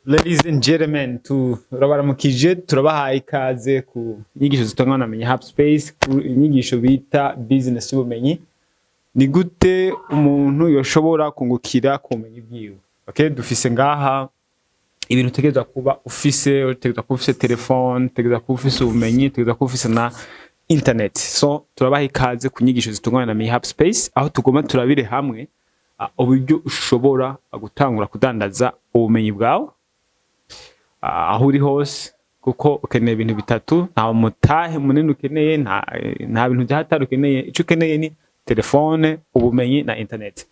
Ladies and gentlemen, turabaramukije turabahaye ikaze ku nyigisho zitangwa na Menya Hub Space, ku nyigisho bita business y'ubumenyi. Ni gute umuntu yoshobora kungukira ku bumenyi bwiwe. Okay, dufise ngaha ibintu tegeza kuba ufise, tegeza kuba ufise telefone, tegeza kuba ufise ubumenyi, tegeza kuba ufise na internet. So turabahaye ikaze ku nyigisho zitangwa na Menya Hub Space, aho tugoma turabire hamwe uburyo ushobora gutangura kudandaza ubumenyi bwawe aho uri hose, kuko ukeneye ibintu bitatu. Nta mutahe munini ukeneye, nta bintu byahatari ukeneye. Icyo ukeneye ni telefone, ubumenyi na internet.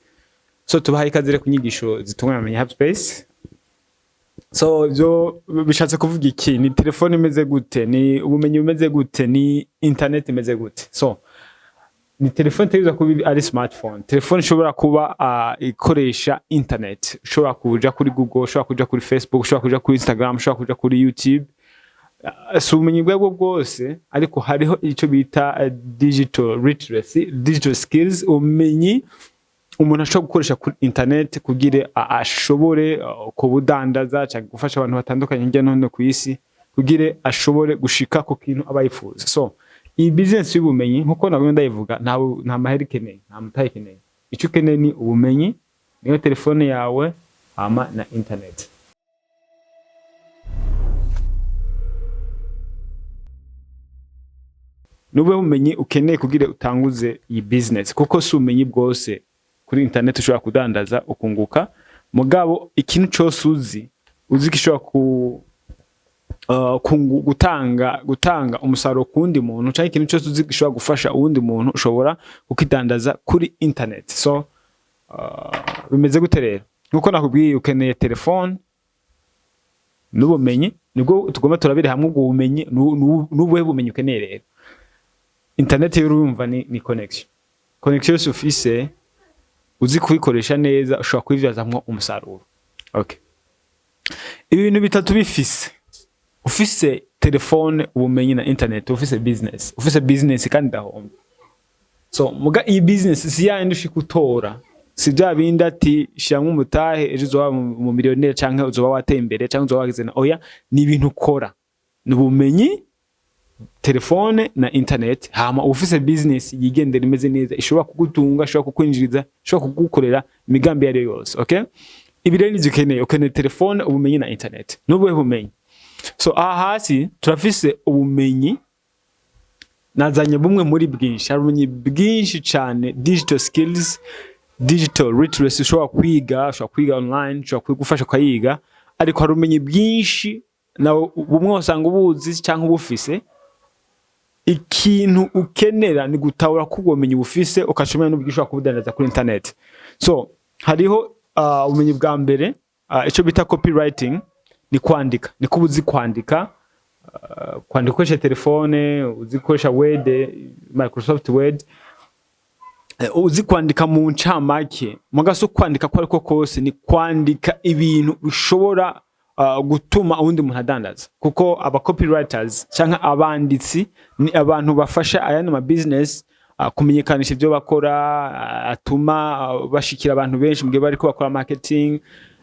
So tubahaye ikaze ku nyigisho zitunganya na Menya Hub Space. So byo bishatse kuvuga iki? Ni telefone imeze gute, ni ubumenyi bumeze gute, ni internet imeze gute? So ni telefone tegeza kuba ari smartphone. Telefone ishobora kuba ikoresha internet. Ushobora kuja kuri Google, ushobora kuja kuri Facebook, ushobora kuja kuri Instagram, ushobora kuja kuri YouTube. So ubumenyi bwabwo bwose, ariko hariho icyo bita digital literacy, digital skills, ubumenyi umuntu ashobora gukoresha kuri internet kugira ashobore kubudandaza cyangwa gufasha abantu batandukanye njye none ku isi kugira ashobore gushika ku kintu abayifuza. So iyi business y'ubumenyi nkuko nabwo ndayivuga, nta maheri keneye, nta mutahe keneye. Icyo keneye ni ubumenyi, niyo telefone yawe ama na internet. Nube ubumenyi ukeneye kugira utanguze iyi business, kuko si ubumenyi bwose kuri internet ushobora kudandaza ukunguka. Mugabo ikintu cyose uzi gishobora gutanga umusaruro kundi muntu, cyangwa ikintu cyose uzi gishobora gufasha uwundi muntu ushobora kukidandaza kuri internet. So bimeze gute rero? Nkuko nakubwiye, ukeneye telefone n'ubumenyi, nibwo tugomba turabire hamwe ubwo bumenyi n'ubuhe bumenyi ukeneye rero. Internet y'urumva ni connection ufise, uzi kubikoresha neza, ushobora kubivyazamwo umusaruro. Okay, ibi bintu bitatu bifise, ufise telefone, ubumenyi na internet, ufise business kandi dahomba. So muga iyi business si ya indi ushikutora, si bya bindi ati shyamwe umutahe ejo uzoba mu miliyoneri canke uzoba wateye imbere canke uzoba wagize na oya. Ni ibintu ukora, ni ubumenyi, telefone na internet. Hama ufise business yigendera imeze neza, ishobora kugutunga, ishobora kukwinjiriza, ishobora kugukorera imigambi yari yose. Okay, ibi rero ni ukeneye telefone, ubumenyi na internet. N'ubuhe bumenyi? So aha hasi turafise ubumenyi, nazanye bumwe muri bwinshi, hari ubumenyi bwinshi cyane, digital skills, digital literacy. Ushobora kwiga online, ushobora kwigufasha kwayiga, ariko hari ubumenyi bwinshi na bumwe usanga ubuzi cyangwa ubufise. Ikintu ukenera ni gutahura ko ubumenyi bufise, ukashomera n'ubwishobora kubudandaza kuri internet. So hariho ubumenyi bwa mbere, icyo bita copywriting, ni kwandika, ni kuba uzi kwandika, ukoresha telefone, uzi gukoresha Word, Microsoft Word, uzi kwandika mu ncamake. Mugaso kwandika ko ariko kose ni kwandika ibintu bishobora gutuma uwundi muntu adandaza, kuko aba copywriters cyangwa abanditsi ni abantu bafasha ayandi ma business kumenyekanisha ibyo bakora, atuma bashikira abantu benshi mugihe bariko bakora marketing,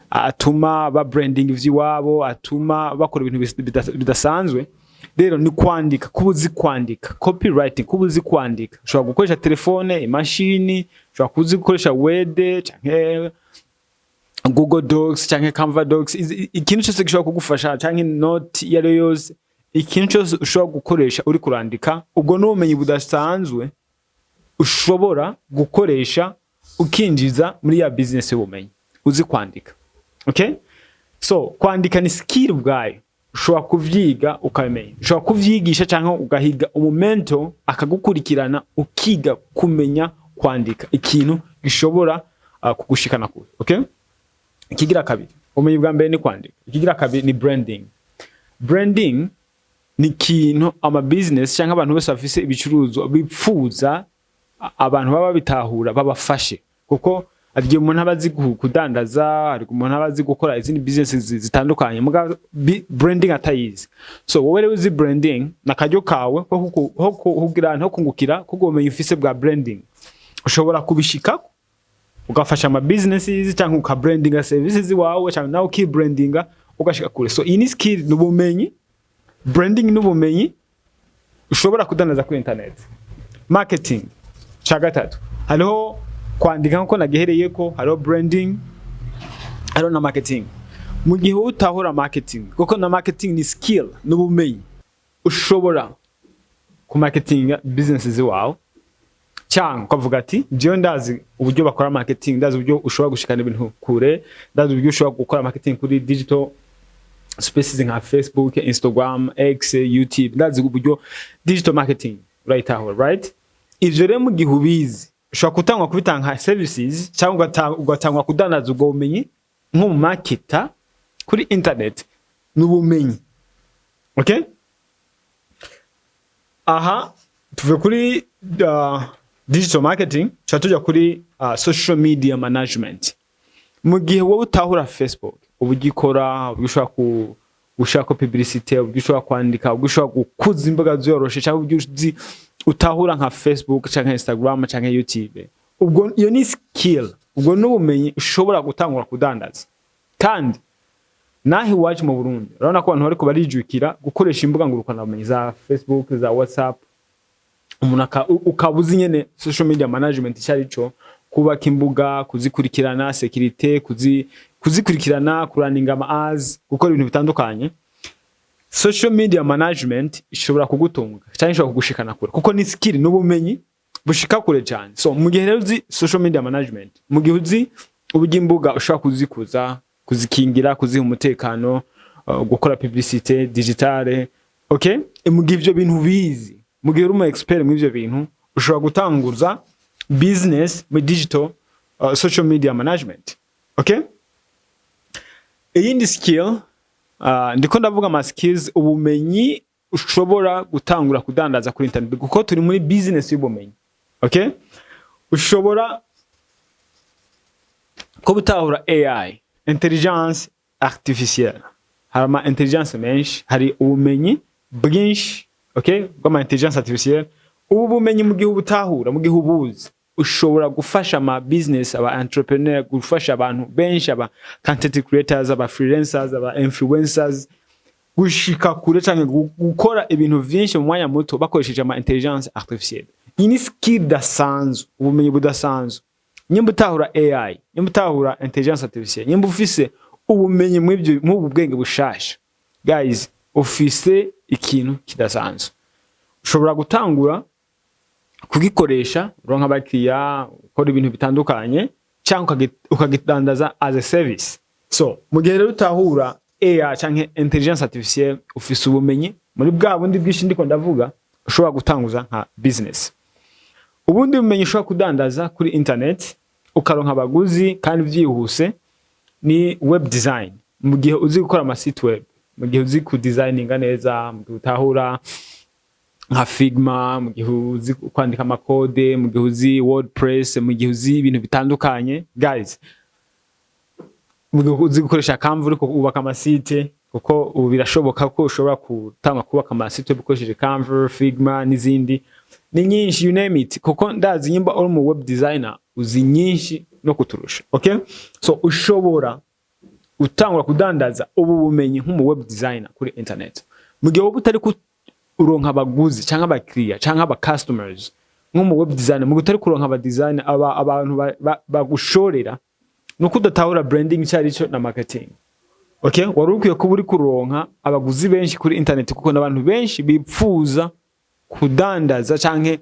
atuma ba branding ivy'iwabo, atuma bakora ibintu bidasanzwe. Rero ni kwandika, kubuzi kwandika, copywriting, kubuzi kwandika. Ushobora gukoresha telefone, imashini, ushobora kuzi gukoresha Word canke Google Docs canke Canva Docs. Ikintu cyose gishobora kugufasha, canke note yari yose, ikintu cyose ushobora gukoresha uri kurandika, ubwo n'ubumenyi budasanzwe ushobora gukoresha ukinjiza muri ya business y'ubumenyi, uzi kwandika. Okay, so kwandika ni skill bwayo, ushobora kuvyiga ukamenya, ushobora kuvyigisha cyangwa ugahiga umumento akagukurikirana ukiga kumenya kwandika ikintu gishobora kugushikana kure. Okay, ikigira kabiri, ubumenyi bwa mbere ni kwandika. Ikigira kabiri ni branding. Branding ni ikintu ama business cyangwa abantu bose bafise ibicuruzwa bipfuza abantu baba bitahura babafashe, kuko agiye umuntu abazi kudandaza, ariko umuntu abazi gukora izindi business zitandukanye, muga branding atayizi. So wowe rero uzi branding, nakajyo kawe ho kugira nto kungukira kugomenye ufise bwa branding, ushobora kubishika ugafasha ama businesses cyangwa uka brandinga services wawe cyangwa nawe ki brandinga ugashika kure. So iyi ni skill n'ubumenyi, branding n'ubumenyi ushobora kudandaza kuri internet. Marketing ca gatatu, hariho kwandika nko nagehereye ko, hariho branding, hariho na marketing. Mu gihe utahura marketing, kuko na marketing ni skill n'ubumenyi ushobora ku marketing businesses wawe, cyangwa ukavuga ati jewe ndazi uburyo bakora marketing, ndazi uburyo ushobora gushikana ibintu kure, ndazi uburyo ushobora gukora marketing kuri digital spaces nka Facebook, Instagram, X, YouTube, ndazi uburyo digital marketing right. Ivyo rero mu gihe ubizi ushobora kutangwa kubitanga services, cyangwa ugatangwa kudandaza ubwo bumenyi nko marketer kuri internet n'ubumenyi. Okay, aha tuve kuri digital marketing, cyatuja kuri social media management. Mu gihe wowe utahura Facebook, ubugikora, ushaka publicity, ushaka kwandika, ushaka gukuza imbuga zoroshe, cyangwa utahura nka Facebook cyangwa Instagram cyangwa YouTube, ubwo iyo ni skill, ubwo n'ubumenyi ushobora gutangura kudandaza. Kandi nahi waje mu Burundi urabona ko abantu bariko barijukira gukoresha imbuga ngurukana bumenyi za Facebook, za WhatsApp. Umuntu ukabuzi nyene social media management cyarico, kubaka imbuga, kuzikurikirana, security, kuzikurikirana, kuraninga ads, gukora ibintu bitandukanye. Social media management ishobora kugutunga cyangwa ishobora kugushikana kure, kuko ni skill n'ubumenyi bushika kure cyane. So mu gihe rero uzi social media management, mu gihe uzi uburyo imbuga ushobora kuzikuza, kuzikingira, kuziha umutekano, gukora publicity digitale, okay, mu gihe ivyo bintu bizi, mu gihe uri umu expert mu ivyo bintu, ushobora gutanguza business mu digital social media management. Okay, iyindi skill ndiko ndavuga ama skills, ubumenyi ushobora gutangura kudandaza kuri internet, kuko turi muri business y'ubumenyi. Okay, ushobora ko butahura AI, intelligence artificielle. Harama intelligence menshi, hari ubumenyi bwinshi, okay, bw'ama intelligence artificielle. Ubu bumenyi mu gihe ubutahura, mu gihe ubuzi, ushobora gufasha ama business, aba entrepreneur, gufasha abantu benshi, aba content creators, aba freelancers, aba influencers, gushika kure cyane, gukora ibintu byinshi mu mwanya muto bakoresheje ama intelligence artificielle. Ini skill dasanzwe, ubumenyi budasanzwe. Nyimba utahura AI, nyimba utahura intelligence artificielle, nyimba ufise ubumenyi mu bwenge bushasha, guys, ufise ikintu kidasanzwe. Ushobora gutangura kugikoresha uronka abakiriya, ukora ibintu bitandukanye, cyangwa ukagitandaza as a service. So mu gihe rero utahura AI cyangwa intelligence artificielle, ufise ubumenyi muri bwa bundi bwinshi ndiko ndavuga, ushobora gutanguza nka business. Ubundi bumenyi ushobora kudandaza kuri internet ukaronka abaguzi kandi byihuse ni web design. Mu gihe uzi gukora ama site web, mu gihe uzi ku designinga neza, mu gihe utahura nka Figma, mu gihe uzi kwandika amakode, mu gihe uzi WordPress, mu gihe uzi ibintu bitandukanye, guys, mu gihe uzi gukoresha Canva uri kubaka amasite, kuko ubu birashoboka ko ushobora gutanga kubaka amasite ukoresheje Canva, Figma n'izindi ni nyinshi, you name it, kuko ndazi nyimba uri mu web designer uzi nyinshi no kuturusha. Okay, so ushobora utangura kudandaza ubu bumenyi nk'umu web designer kuri internet, mu gihe utari uronka abaguzi cyangwa abakiriya cyangwa aba customers nk'umu web designer, mu gihe utari kuronka aba designer, abantu bagushorera, no kudatahura branding cyarico na marketing. Okay, warukwiye kuba uri kuronka abaguzi benshi kuri internet, kuko n'abantu benshi bipfuza kudandaza cyangwa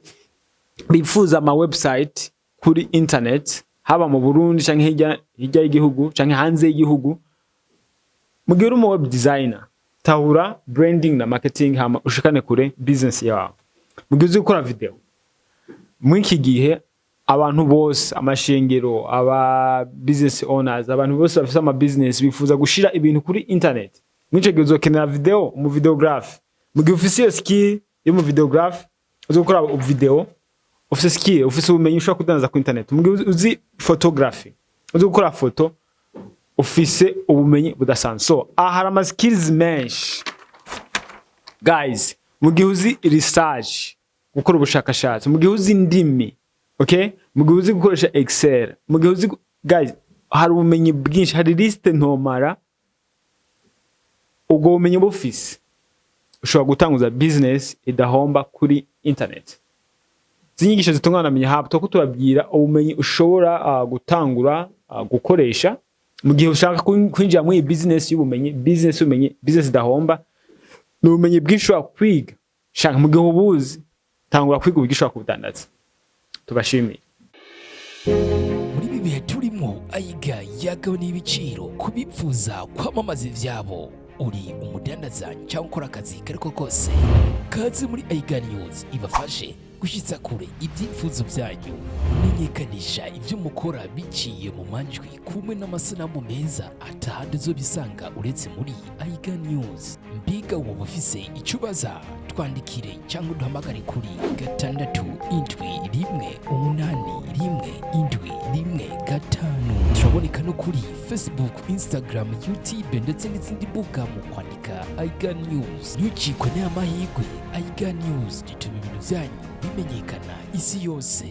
bifuza ama website kuri internet, haba mu Burundi cyangwa hirya y'igihugu cyangwa hanze y'igihugu. Mu gihe uri mu web designer, tahura branding na marketing, hama ushikane kure business yawe. Mu gihe uzi gukora video, mu iki gihe abantu bose, amashengero, aba business owners, abantu bose bafite ama business bifuza gushira ibintu kuri internet. Mwice gihe uzokenera video, mu videograph. Mu gihe ufise skill yo mu videograph, uzi gukora video, ufise skill, ufise ubumenyi ushobora kudandaza ku internet. Mu gihe uzi photography, uzi gukora photo, ufise ubumenyi budasanzwe. So ahari ama skills menshi, guys. Mu gihe uzi research, gukora ubushakashatsi, mu gihe uzi indimi, okay, mu gihe uzi gukoresha Excel, mu gihe uzi, guys, hari ubumenyi bwinshi, hari liste ntomara ubwo bumenyi bufise ushobora gutanguza business idahomba kuri internet. Zinyigisho zitungana menye haba to kutubabwira ubumenyi ushobora gutangura gukoresha mu gihe ushaka kwinjira muri business y'ubumenyi, business idahomba. N'ubumenyi bwishobora kwiga shaka mu gihe ubuzi tangura kwiga ubwishobora kubudandaza. Tubashimiye. Muri ibi bihe turimo Aiga yagaho n'ibiciro kubipfuza kwamamaza ivyabo. Uri umudandaza cyangwa ukora akazi kariko kose, kaze muri IgaNews ibafashe gushitsa kure ibyifuzo byanyu. Menyekanisha ibyo mukora biciye mu manjwi kumwe n'amasanamu meza atahandi zo bisanga uretse muri IgaNews. Mbiga wowe ufise icubaza twandikire cyangwa duhamagare kuri 6718175. Turaboneka no kuri Facebook, Instagram, YouTube ndetse n'izindi mbuga mu kwandika IgaNews. Ntukikwe n'amahirwe. IgaNews gituma ibintu byanyu bimenyekana isi yose.